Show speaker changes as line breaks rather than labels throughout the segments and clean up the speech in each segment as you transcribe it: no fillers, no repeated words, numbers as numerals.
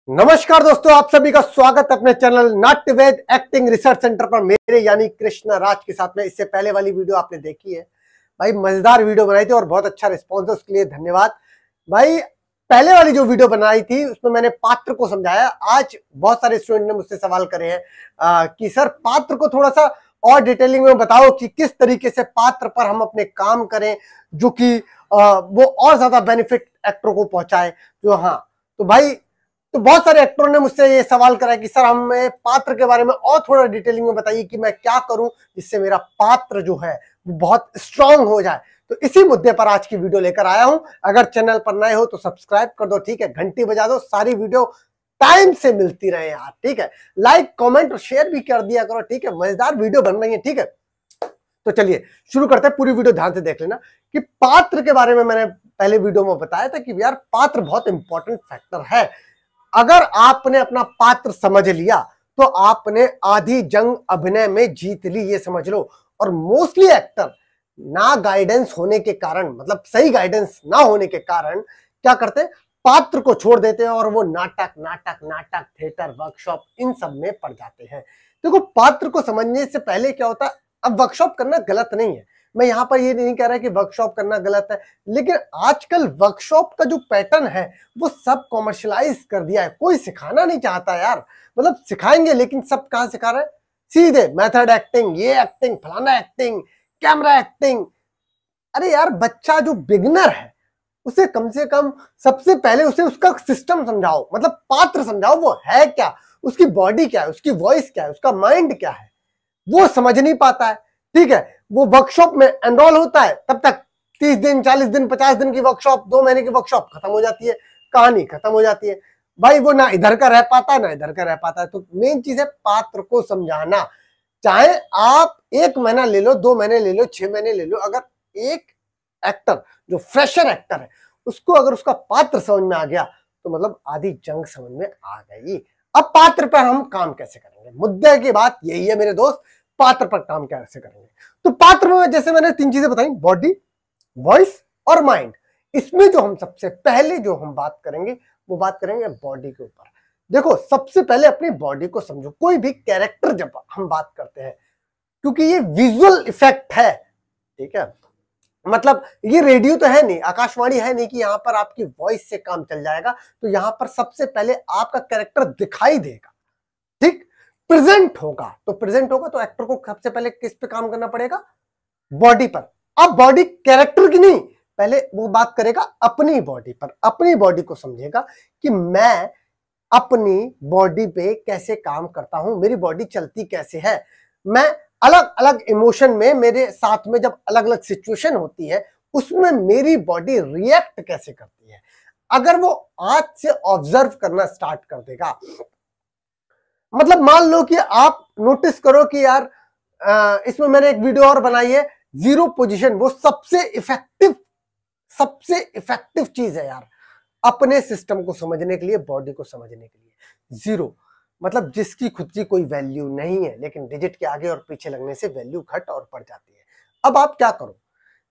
नमस्कार दोस्तों, आप सभी का स्वागत है अपने चैनल नाट्यवेद एक्टिंग रिसर्च सेंटर पर मेरे यानी कृष्ण राज के साथ में। इससे पहले वाली वीडियो आपने देखी है भाई, मजेदार वीडियो बनाई थी और बहुत अच्छा रिस्पॉन्स है, उसके लिए धन्यवाद भाई। पहले वाली जो वीडियो बनाई थी उसमें मैंने पात्र को समझाया। आज बहुत सारे स्टूडेंट ने मुझसे सवाल करे हैं कि सर पात्र को थोड़ा सा और डिटेलिंग में बताओ कि किस तरीके से पात्र पर हम अपने काम करें जो कि वो और ज्यादा बेनिफिट एक्टर को पहुंचाए। तो भाई, तो बहुत सारे एक्टरों ने मुझसे ये सवाल करा कि सर हमें पात्र के बारे में और थोड़ा डिटेलिंग में बताइए कि मैं क्या करूं जिससे मेरा पात्र जो है वो बहुत स्ट्रांग हो जाए। तो इसी मुद्दे पर आज की वीडियो लेकर आया हूं। अगर चैनल पर नए हो तो सब्सक्राइब कर दो, ठीक है, घंटी बजा दो, सारी वीडियो टाइम से मिलती रहे यार, ठीक है। लाइक कमेंट और शेयर भी कर दिया करो, ठीक है, मजेदार वीडियो बन रही है, ठीक है। तो चलिए शुरू करते हैं, पूरी वीडियो ध्यान से देख लेना कि पात्र के बारे में मैंने पहले वीडियो में बताया था कि यार पात्र बहुत इंपॉर्टेंट फैक्टर है। अगर आपने अपना पात्र समझ लिया तो आपने आधी जंग अभिनय में जीत ली, ये समझ लो। और मोस्टली एक्टर ना गाइडेंस होने के कारण, मतलब सही गाइडेंस ना होने के कारण क्या करते हैं, पात्र को छोड़ देते हैं और वो नाटक थिएटर वर्कशॉप इन सब में पड़ जाते हैं। देखो, पात्र को समझने से पहले क्या होता है, अब वर्कशॉप करना गलत नहीं है, मैं यहां पर ये नहीं कह रहा कि वर्कशॉप करना गलत है, लेकिन आजकल वर्कशॉप का जो पैटर्न है वो सब कॉमर्शलाइज कर दिया है। कोई सिखाना नहीं चाहता यार, मतलब सिखाएंगे लेकिन सब कहां सिखा रहे हैं, सीधे मेथड एक्टिंग, ये एक्टिंग, फलाना एक्टिंग, कैमरा एक्टिंग। अरे यार, बच्चा जो बिगिनर है उसे कम से कम सबसे पहले उसे उसका सिस्टम समझाओ, मतलब पात्र समझाओ, वो है क्या, उसकी बॉडी क्या है, उसकी वॉइस क्या है, उसका माइंड क्या है, वो समझ नहीं पाता है, ठीक है। वो वर्कशॉप में एनरोल होता है, तब तक 30 दिन 40 दिन 50 दिन की वर्कशॉप, 2 महीने की वर्कशॉप खत्म हो जाती है, कहानी खत्म हो जाती है भाई। वो ना इधर का रह पाता है ना इधर का रह पाता है। तो मेन चीज है पात्र को समझाना। चाहे आप 1 महीना ले लो, 2 महीने ले लो, 6 महीने ले लो, अगर एक एक्टर जो फ्रेशर एक्टर है उसको अगर उसका पात्र समझ में आ गया तो मतलब आधी जंग समझ में आ गई। अब पात्र पर हम काम कैसे करेंगे, मुद्दे की बात यही है मेरे दोस्त, पात्र पर काम कैसे करेंगे। तो पात्र में जैसे मैंने 3 चीजें बताई, बॉडी, वॉइस और माइंड। इसमें जो हम सबसे पहले जो हम बात करेंगे वो बात करेंगे बॉडी के ऊपर। देखो, सबसे पहले अपनी बॉडी को समझो। कोई भी कैरेक्टर जब हम बात करते हैं, क्योंकि ये विजुअल इफेक्ट है, ठीक है, मतलब ये रेडियो तो है नहीं, आकाशवाणी है नहीं कि यहां पर आपकी वॉइस से काम चल जाएगा। तो यहां पर सबसे पहले आपका कैरेक्टर दिखाई देगा, ठीक, प्रेजेंट होगा। तो प्रेजेंट होगा तो एक्टर को सबसे पहले किस पे काम करना पड़ेगा, बॉडी पर। अब बॉडी कैरेक्टर की नहीं, पहले वो बात करेगा अपनी बॉडी पर, अपनी बॉडी को समझेगा कि मैं अपनी बॉडी पे कैसे काम करता हूं, मेरी बॉडी चलती कैसे है, मैं अलग अलग इमोशन में, मेरे साथ में जब अलग अलग सिचुएशन होती है उसमें मेरी बॉडी रिएक्ट कैसे करती है। अगर वो आज से ऑब्जर्व करना स्टार्ट कर देगा, मतलब मान लो कि आप नोटिस करो कि यार इसमें मैंने एक वीडियो और बनाई है, जीरो पोजीशन, वो सबसे इफेक्टिव चीज है यार अपने सिस्टम को समझने के लिए, बॉडी को समझने के लिए। जीरो मतलब जिसकी खुद की कोई वैल्यू नहीं है, लेकिन डिजिट के आगे और पीछे लगने से वैल्यू घट और बढ़ जाती है। अब आप क्या करो,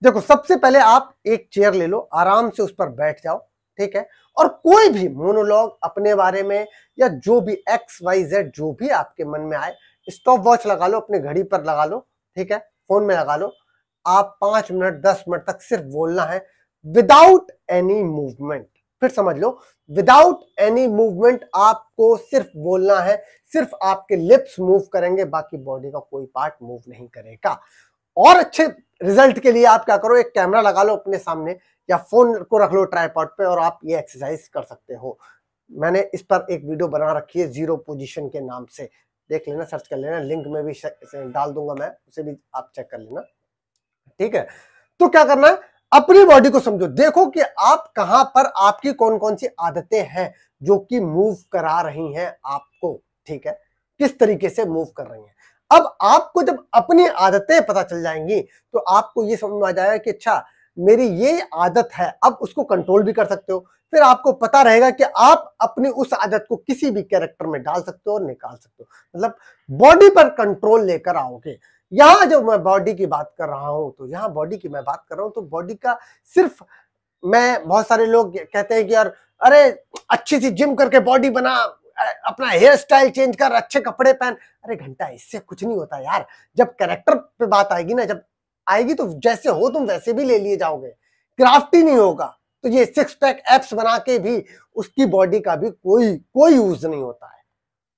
देखो, सबसे पहले आप एक चेयर ले लो, आराम से उस पर बैठ जाओ, ठीक है, और कोई भी मोनोलॉग अपने बारे में या जो भी XYZ जो भी आपके मन में आए, स्टॉप वॉच लगा लो, अपने घड़ी पर लगा लो, ठीक है, फोन में लगा लो। आप 5 मिनट 10 मिनट तक सिर्फ बोलना है विदाउट एनी मूवमेंट। फिर समझ लो, विदाउट एनी मूवमेंट आपको सिर्फ बोलना है, सिर्फ आपके लिप्स मूव करेंगे, बाकी बॉडी का कोई पार्ट मूव नहीं करेगा। और अच्छे रिजल्ट के लिए आप क्या करो, एक कैमरा लगा लो अपने सामने या फोन को रख लो ट्राइपॉड पे और आप ये एक्सरसाइज कर सकते हो। मैंने इस पर एक वीडियो बना रखी है जीरो पोजीशन के नाम से, देख लेना, सर्च कर लेना, लिंक में भी डाल दूंगा मैं, उसे भी आप चेक कर लेना, ठीक है। तो क्या करना है, अपनी बॉडी को समझो, देखो कि आप कहां पर, आपकी कौन कौन सी आदतें हैं जो कि मूव करा रही हैं आपको, ठीक है, किस तरीके से मूव कर रही हैं। अब आपको जब अपनी आदतें पता चल जाएंगी तो आपको ये समझ में आ जाएगा कि अच्छा मेरी ये आदत है, अब उसको कंट्रोल भी कर सकते हो। फिर आपको पता रहेगा कि आप अपनी उस आदत को किसी भी कैरेक्टर में डाल सकते हो और निकाल सकते हो, मतलब बॉडी पर कंट्रोल लेकर आओगे। यहां जब मैं बॉडी की बात कर रहा हूं तो यहां बॉडी की मैं बात कर रहा हूं तो बॉडी का सिर्फ, मैं बहुत सारे लोग कहते हैं कि यार अरे अच्छी सी जिम करके बॉडी बना, अपना हेयर स्टाइल चेंज कर, अच्छे कपड़े पहन। अरे घंटा, इससे कुछ नहीं होता यार। जब कैरेक्टर पे बात आएगी ना, जब आएगी तो जैसे हो तुम वैसे भी ले लिए जाओगे, क्राफ्ट ही नहीं होगा। तो ये सिक्स पैक एप्स बना के भी उसकी बॉडी का भी कोई यूज नहीं होता है।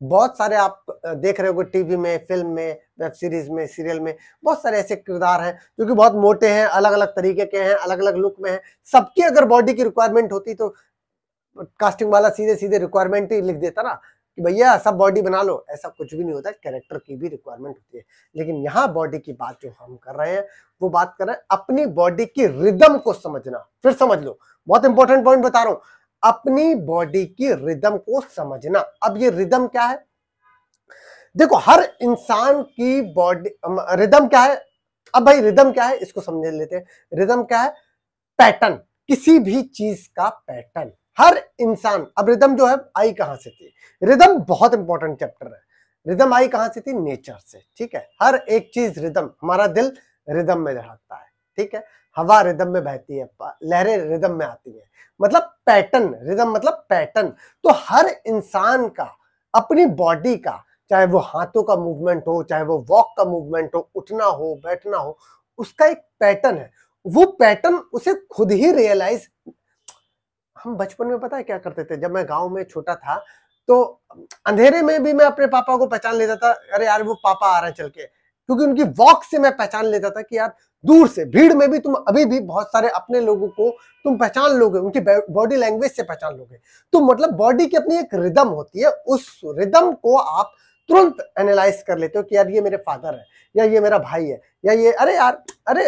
बहुत सारे आप देख रहे हो टीवी में, फिल्म में, वेब सीरीज में, सीरियल में, बहुत सारे ऐसे किरदार हैं जो कि बहुत मोटे हैं, अलग अलग तरीके के हैं, अलग अलग लुक में हैं। सबकी अगर बॉडी की रिक्वायरमेंट होती तो कास्टिंग वाला सीधे सीधे रिक्वायरमेंट ही लिख देता ना कि भैया सब बॉडी बना लो। ऐसा कुछ भी नहीं होता, कैरेक्टर की भी रिक्वायरमेंट होती है। लेकिन यहाँ बॉडी की बात जो हम कर रहे हैं, वो बात कर रहे हैं अपनी बॉडी की रिदम को समझना। फिर समझ लो, बहुत इंपॉर्टेंट पॉइंट बता रहा हूं, अपनी बॉडी की रिदम को समझना। अब ये रिदम क्या है? देखो, हर इंसान की बॉडी रिदम क्या है? अब भाई रिदम क्या है इसको समझ लेते हैं। रिदम क्या है? पैटर्न, किसी भी चीज का पैटर्न। हर इंसान, अब रिदम जो है आई कहां से थी? रिदम बहुत इंपॉर्टेंट चैप्टर है। रिदम आई कहां से थी? नेचर से, ठीक है। हर एक चीज रिदम, हमारा दिल रिदम में धड़कता है, ठीक है। हवा रिदम में बहती है, लहरें रिदम में आती है, मतलब पैटर्न। रिदम मतलब पैटर्न। तो हर इंसान का अपनी बॉडी का, चाहे वो हाथों का मूवमेंट हो, चाहे वो वॉक का मूवमेंट हो, उठना हो, बैठना हो, उसका एक पैटर्न है। वो पैटर्न उसे खुद ही रियलाइज। हम बचपन में पता है क्या करते थे? जब मैं गांव में छोटा था तो अंधेरे में भी मैं अपने पापा को पहचान लेता था। अरे यार वो पापा आ रहे हैं चल के, क्योंकि उनकी वॉक से मैं पहचान लेता था कि यार दूर से, भीड़ में भी तुम अभी भी बहुत सारे अपने लोगों को तुम पहचान लोगे, उनकी बॉडी लैंग्वेज से पहचान लोगे। तो मतलब बॉडी की अपनी एक रिदम होती है, उस रिदम को आप तुरंत एनालाइज कर लेते हो कि यार ये मेरे फादर है, या ये मेरा भाई है, या ये, अरे यार, अरे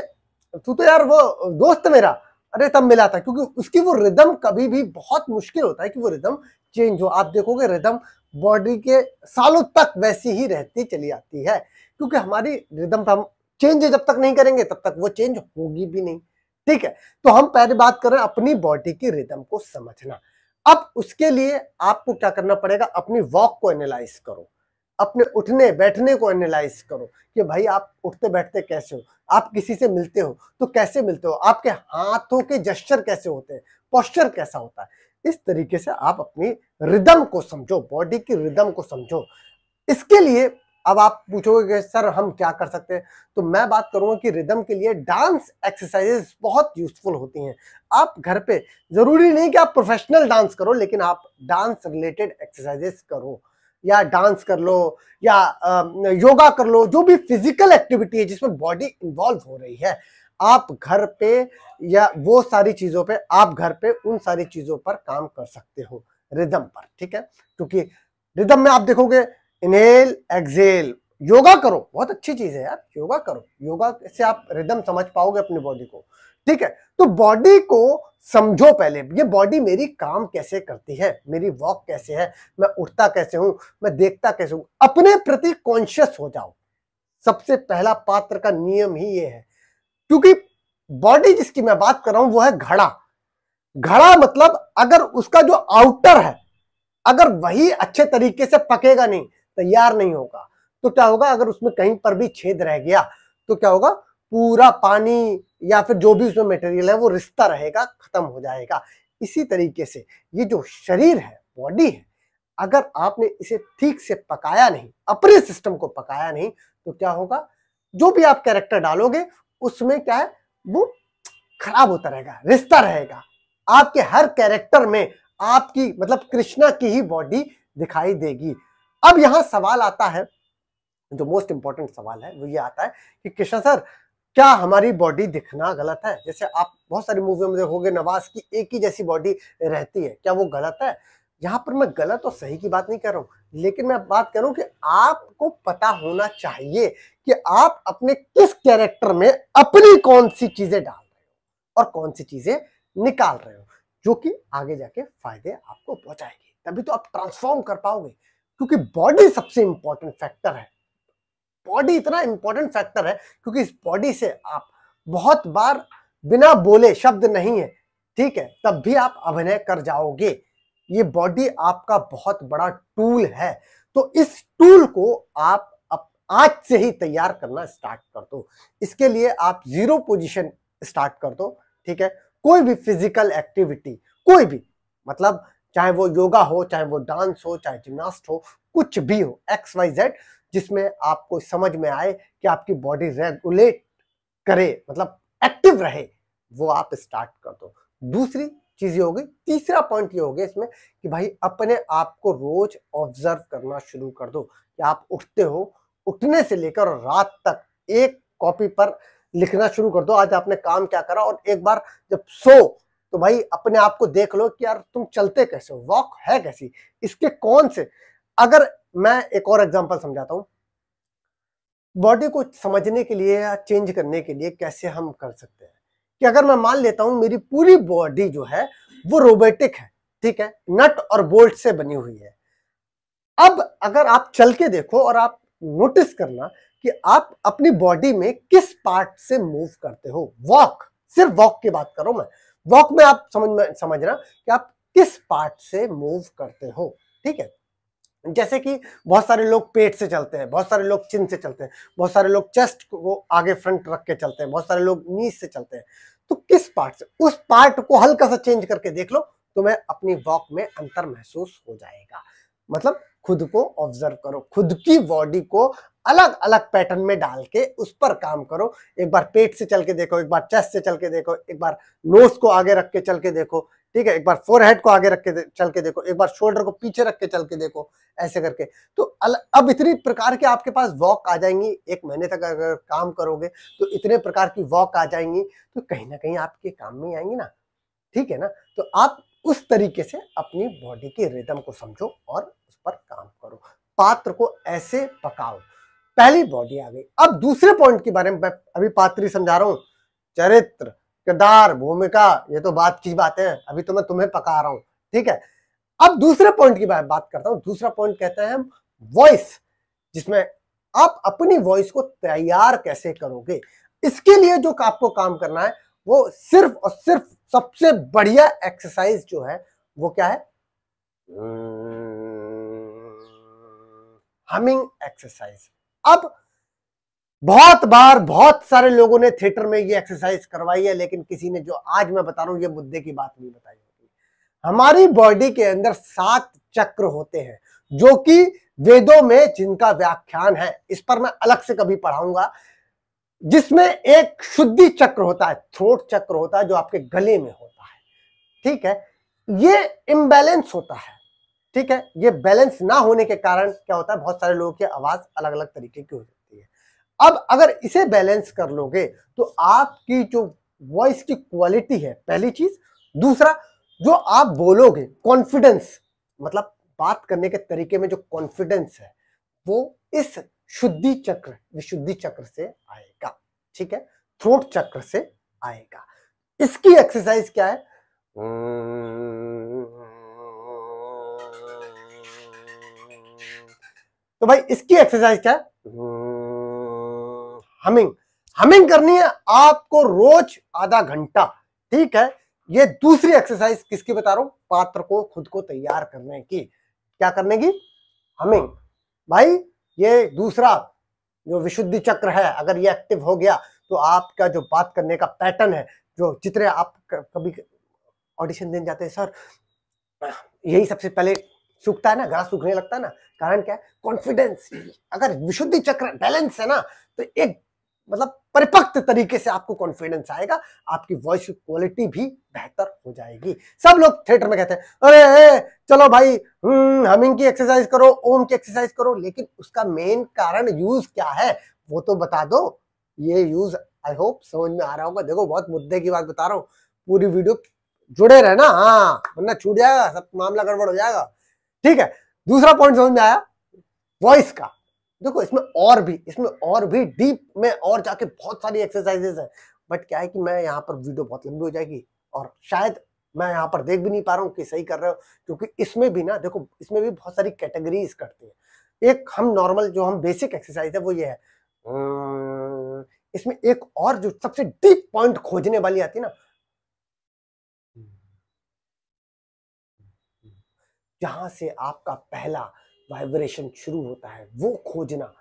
तू तो यार वो दोस्त मेरा, अरे तब मिला था। क्योंकि उसकी वो रिदम कभी भी, बहुत मुश्किल होता है कि वो रिदम चेंज हो। आप देखोगे रिदम बॉडी के सालों तक वैसी ही रहती चली आती है, क्योंकि हमारी रिदम हम चेंज जब तक नहीं करेंगे तब तक वो चेंज होगी भी नहीं, ठीक है। तो हम पहले बात कर रहे हैं अपनी बॉडी की रिदम को समझना। अब उसके लिए आपको क्या करना पड़ेगा? अपनी वॉक को एनालाइज करो, अपने उठने बैठने को एनालाइज करो कि भाई आप उठते बैठते कैसे हो, आप किसी से मिलते हो तो कैसे मिलते हो, आपके हाथों के जेस्चर कैसे होते हैं, पोस्चर कैसा होता है। इस तरीके से आप अपनी रिदम को समझो, बॉडी की रिदम को समझो। इसके लिए अब आप पूछोगे कि सर हम क्या कर सकते हैं? तो मैं बात करूंगा कि रिदम के लिए डांस एक्सरसाइजेस बहुत यूजफुल होती हैं। आप घर पे, जरूरी नहीं कि आप प्रोफेशनल डांस करो, लेकिन आप डांस रिलेटेड एक्सरसाइजेस करो, या डांस कर लो, या योगा कर लो, जो भी फिजिकल एक्टिविटी है जिसमें बॉडी इन्वॉल्व हो रही है, आप घर पे या वो सारी चीजों पे, आप घर पे उन सारी चीजों पर काम कर सकते हो रिदम पर, ठीक है। क्योंकि रिदम में आप देखोगे इनहेल एक्सहेल, योगा करो, बहुत अच्छी चीज है यार, योगा करो। योगा से आप रिदम समझ पाओगे अपनी बॉडी को, ठीक है। तो बॉडी को समझो पहले, ये बॉडी मेरी काम कैसे करती है, मेरी वॉक कैसे है, मैं उठता कैसे हूं, मैं देखता कैसे हूं, अपने प्रति कॉन्शियस हो जाओ। सबसे पहला पात्र का नियम ही ये है। क्योंकि बॉडी जिसकी मैं बात कर रहा हूं वो है घड़ा। घड़ा मतलब अगर उसका जो आउटर है, अगर वही अच्छे तरीके से पकेगा नहीं, तैयार नहीं होगा, तो क्या होगा? अगर उसमें कहीं पर भी छेद रह गया तो क्या होगा? पूरा पानी या फिर जो भी उसमें मटेरियल है वो रिश्ता रहेगा, खत्म हो जाएगा। इसी तरीके से ये जो शरीर है, बॉडी है, अगर आपने इसे ठीक से पकाया नहीं, अपने सिस्टम को पकाया नहीं, तो क्या होगा? जो भी आप कैरेक्टर डालोगे उसमें क्या है, वो खराब होता रहेगा, रिश्ता रहेगा। आपके हर कैरेक्टर में आपकी, मतलब कृष्णा की ही बॉडी दिखाई देगी। अब यहां सवाल आता है, जो मोस्ट इंपॉर्टेंट सवाल है वो ये आता है कि कृष्णा सर, क्या हमारी बॉडी दिखना गलत है? जैसे आप बहुत सारी मूवियों में देखोगे नवाज की एक ही जैसी बॉडी रहती है, क्या वो गलत है? यहां पर मैं गलत और सही की बात नहीं कर रहा हूं, लेकिन मैं बात कर रहा हूं कि आपको पता होना चाहिए कि आप अपने किस कैरेक्टर में अपनी कौन सी चीजें डाल रहे हो और कौन सी चीजें निकाल रहे हो, जो कि आगे जाके फायदे आपको पहुंचाएगी। तभी तो आप ट्रांसफॉर्म कर पाओगे, क्योंकि बॉडी सबसे इंपॉर्टेंट फैक्टर है। बॉडी इतना इंपॉर्टेंट फैक्टर है क्योंकि इस बॉडी से आप बहुत बार बिना बोले, शब्द नहीं है, ठीक है, तब भी आप अभिनय कर जाओगे। ये बॉडी आपका बहुत बड़ा टूल है। तो इस टूल को आप आज से ही तैयार करना स्टार्ट कर दो। इसके लिए आप 0 पोजीशन स्टार्ट कर दो, ठीक है। कोई भी फिजिकल एक्टिविटी, कोई भी, मतलब चाहे वो योगा हो, चाहे वो डांस हो, चाहे जिम्नास्ट हो, कुछ भी हो, XYZ, जिसमें आपको समझ में आए कि आपकी बॉडी रेगुलेट करे, मतलब एक्टिव रहे, वो आप स्टार्ट कर दो। दूसरी चीज ये होगी, तीसरा पॉइंट ये हो गया इसमें कि भाई अपने आप को रोज ऑब्जर्व करना शुरू कर दो कि आप उठते हो, उठने से लेकर रात तक एक कॉपी पर लिखना शुरू कर दो आज आपने काम क्या करा, और एक बार जब सो तो भाई अपने आप को देख लो कि यार तुम चलते कैसे हो, वॉक है कैसी, इसके कौन से, अगर मैं एक और एग्जांपल समझाता हूं, बॉडी को समझने के लिए या चेंज करने के लिए कैसे हम कर सकते हैं कि अगर मैं मान लेता हूं मेरी पूरी बॉडी जो है वो रोबोटिक है, ठीक है, नट और बोल्ट से बनी हुई है। अब अगर आप चल के देखो और आप नोटिस करना कि आप अपनी बॉडी में किस पार्ट से मूव करते हो, वॉक, सिर्फ वॉक की बात करो मैं, वॉक में आप समझना कि आप किस पार्ट से मूव करते हो, ठीक है। जैसे कि बहुत सारे लोग पेट से चलते हैं, बहुत सारे लोग चिन से चलते हैं, बहुत सारे लोग चेस्ट को आगे फ्रंट रख के चलते हैं, बहुत सारे लोग नीज से चलते हैं। तो किस पार्ट से, उस पार्ट को हल्का सा चेंज करके देख लो, तुम्हें अपनी वॉक में अंतर महसूस हो जाएगा। मतलब खुद को ऑब्जर्व करो, खुद की बॉडी को अलग अलग पैटर्न में डाल के उस पर काम करो। एक बार पेट से चल के देखो, एक बार चेस्ट से चल के देखो, एक बार नोज को आगे रख के चल के देखो, ठीक है, एक बार फोरहेड को आगे रख के चल के देखो, एक बार शोल्डर को पीछे रख के चल के देखो, ऐसे करके। तो अब इतनी प्रकार के आपके पास वॉक आ जाएंगी, 1 महीने तक अगर काम करोगे तो इतने प्रकार की वॉक आ जाएंगी, तो कहीं ना कहीं आपके काम में आएंगी ना, ठीक है ना। तो आप उस तरीके से अपनी बॉडी की रिदम को समझो और उस पर काम करो, पात्र को ऐसे पकाओ। पहली बॉडी आ गई। अब दूसरे पॉइंट के बारे में मैं अभी पात्री समझा रहा हूं, चरित्र, किरदार, भूमिका, ये तो बात की बात है, अभी तो मैं तुम्हें पका रहा हूं, ठीक है। अब दूसरे पॉइंट की बात करता हूं। दूसरा पॉइंट कहते हैं हम वॉइस, जिसमें आप अपनी वॉइस को तैयार कैसे करोगे। इसके लिए जो आपको काम करना है वो सिर्फ और सिर्फ सबसे बढ़िया एक्सरसाइज जो है वो क्या है, हमिंग एक्सरसाइज। अब बहुत बार बहुत सारे लोगों ने थिएटर में ये एक्सरसाइज करवाई है, लेकिन किसी ने जो आज मैं बता रहा हूं ये मुद्दे की बात नहीं बताई होगी। हमारी बॉडी के अंदर 7 चक्र होते हैं, जो कि वेदों में जिनका व्याख्यान है, इस पर मैं अलग से कभी पढ़ाऊंगा, जिसमें एक शुद्धि चक्र होता है, थ्रोट चक्र होता है जो आपके गले में होता है, ठीक है। ये इम्बैलेंस होता है, ठीक है। ये बैलेंस ना होने के कारण क्या होता है, बहुत सारे लोगों की आवाज अलग अलग तरीके की हो जाती है। अब अगर इसे बैलेंस कर लोगे तो आपकी जो वॉइस की क्वालिटी है, पहली चीज। दूसरा, जो आप बोलोगे, कॉन्फिडेंस, मतलब बात करने के तरीके में जो कॉन्फिडेंस है वो इस शुद्धि चक्र, विशुद्धि चक्र से आएगा, ठीक है, थ्रोट चक्र से आएगा। इसकी एक्सरसाइज क्या है, तो भाई इसकी एक्सरसाइज क्या है, हमिंग। हमिंग करनी है आपको रोज आधा घंटा, ठीक है। ये दूसरी एक्सरसाइज किसकी बता रहा हूं, पात्र को खुद को तैयार करने की। क्या करने की, हमिंग। भाई ये दूसरा जो विशुद्धि चक्र है, अगर ये एक्टिव हो गया तो आपका जो बात करने का पैटर्न है, जो जितने आप कभी ऑडिशन देने जाते हैं, सर यही सबसे पहले सूखता है ना, गला सूखने लगता है ना, कारण क्या है, कॉन्फिडेंस। अगर विशुद्धि चक्र बैलेंस है ना, तो एक मतलब परिपक्व तरीके से आपको कॉन्फिडेंस आएगा, आपकी वॉइस की क्वालिटी भी बेहतर हो जाएगी। सब लोग थिएटर में कहते हैं अरे चलो भाई हमिंग की एक्सरसाइज करो, ओम की एक्सरसाइज करो, लेकिन उसका मेन कारण यूज क्या है वो तो बता दो। ये यूज आई होप समझ में आ रहा होगा। देखो बहुत मुद्दे की बात बता रहा हूँ, पूरी वीडियो जुड़े रहना, हाँ, वरना छूट जाएगा, सब मामला गड़बड़ हो जाएगा, ठीक है। दूसरा पॉइंट समझ में आया, वॉइस का। देखो इसमें और भी डीप में और जाके बहुत सारी एक्सरसाइजेस है, बट क्या है कि मैं यहाँ पर वीडियो बहुत लंबी हो जाएगी और शायद मैं यहाँ पर देख भी नहीं पा रहा हूँ कि सही कर रहे हो, क्योंकि इसमें भी ना, देखो इसमें भी बहुत सारी कैटेगरीज करते हैं। एक हम नॉर्मल जो हम बेसिक एक्सरसाइज है वो ये है, इसमें एक और जो सबसे डीप पॉइंट खोजने वाली आती है ना, जहां से आपका पहला वाइब्रेशन शुरू होता है वो खोजना।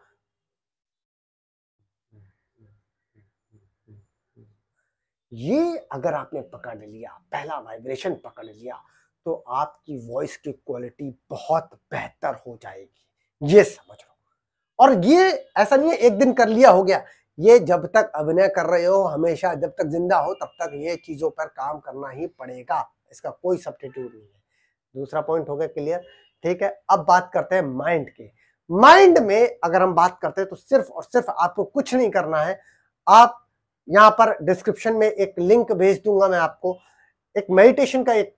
ये अगर आपने पकड़ लिया, पहला वाइब्रेशन पकड़ लिया, तो आपकी वॉइस की क्वालिटी बहुत बेहतर हो जाएगी, ये समझ लो। और ये ऐसा नहीं है एक दिन कर लिया हो गया, ये जब तक अभिनय कर रहे हो, हमेशा जब तक जिंदा हो तब तक ये चीजों पर काम करना ही पड़ेगा, इसका कोई सब्स्टिट्यूट नहीं है। दूसरा पॉइंट हो गया क्लियर, ठीक है। अब बात करते हैं माइंड की। माइंड में अगर हम बात करते हैं तो सिर्फ और सिर्फ आपको कुछ नहीं करना है। आप यहां पर डिस्क्रिप्शन में एक लिंक भेज दूंगा मैं आपको, एक मेडिटेशन का एक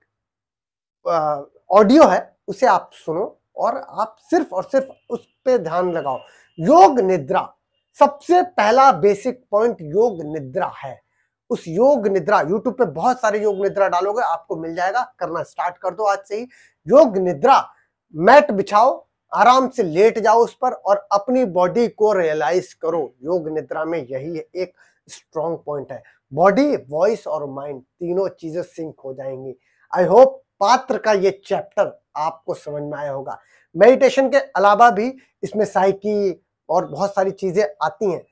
ऑडियो है, उसे आप सुनो और आप सिर्फ और सिर्फ उस पर ध्यान लगाओ। योग निद्रा, सबसे पहला बेसिक पॉइंट योग निद्रा है। उस योग निद्रा, यूट्यूब पे बहुत सारे योग निद्रा डालोगे आपको मिल जाएगा, करना स्टार्ट कर दो आज से ही। योग निद्रा, मैट बिछाओ, आराम से लेट जाओ उस पर और अपनी बॉडी को रियलाइज करो। योग निद्रा में यही एक स्ट्रॉन्ग पॉइंट है। बॉडी, वॉइस और माइंड तीनों चीजें सिंक हो जाएंगी। आई होप पात्र का ये चैप्टर आपको समझ में आया होगा। मेडिटेशन के अलावा भी इसमें साइकी और बहुत सारी चीजें आती हैं,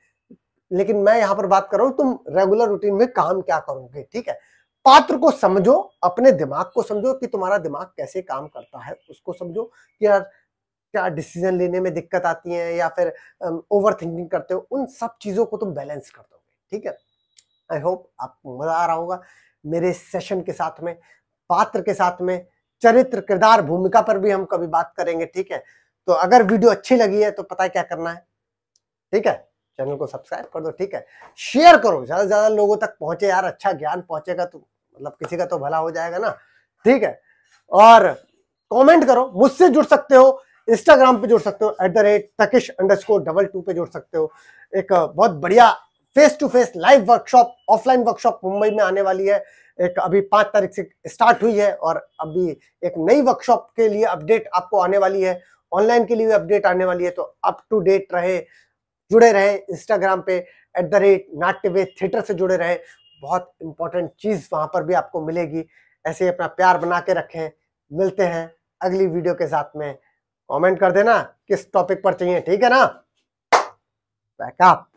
लेकिन मैं यहां पर बात कर रहा हूं तुम रेगुलर रूटीन में काम क्या करोगे, ठीक है। पात्र को समझो, अपने दिमाग को समझो कि तुम्हारा दिमाग कैसे काम करता है, उसको समझो कि यार क्या डिसीजन लेने में दिक्कत आती है या फिर ओवर थिंकिंग करते हो, उन सब चीजों को तुम बैलेंस कर दोगे, ठीक है। आई होप आपको मजा आ रहा होगा मेरे सेशन के साथ में। पात्र के साथ में चरित्र, किरदार, भूमिका पर भी हम कभी बात करेंगे, ठीक है। तो अगर वीडियो अच्छी लगी है तो पता है क्या करना है, ठीक है, चैनल को सब्सक्राइब कर दो, ठीक है। शेयर करो, ज्यादा से ज्यादा लोगों तक पहुंचे यार, अच्छा ज्ञान पहुंचेगा तो मतलब किसी का तो भला हो जाएगा ना, ठीक है। और कमेंट करो, मुझसे जुड़ सकते हो, इंस्टाग्राम पे जुड़ सकते हो @takish_22 पे जुड़ सकते हो। एक बहुत बढ़िया face to face live workshop, offline workshop Mumbai में आने वाली है। एक अभी 5 तारीख से स्टार्ट हुई है और अभी एक नई वर्कशॉप के लिए अपडेट आपको आने वाली है, ऑनलाइन के लिए भी अपडेट आने वाली है। तो अप टू डेट रहे, जुड़े रहे, इंस्टाग्राम पे @नाट्यवेद थिएटर से जुड़े रहे। बहुत इंपॉर्टेंट चीज वहां पर भी आपको मिलेगी। ऐसे ही अपना प्यार बना के रखें। मिलते हैं अगली वीडियो के साथ में। कमेंट कर देना किस टॉपिक पर चाहिए, ठीक है ना। बैकअप।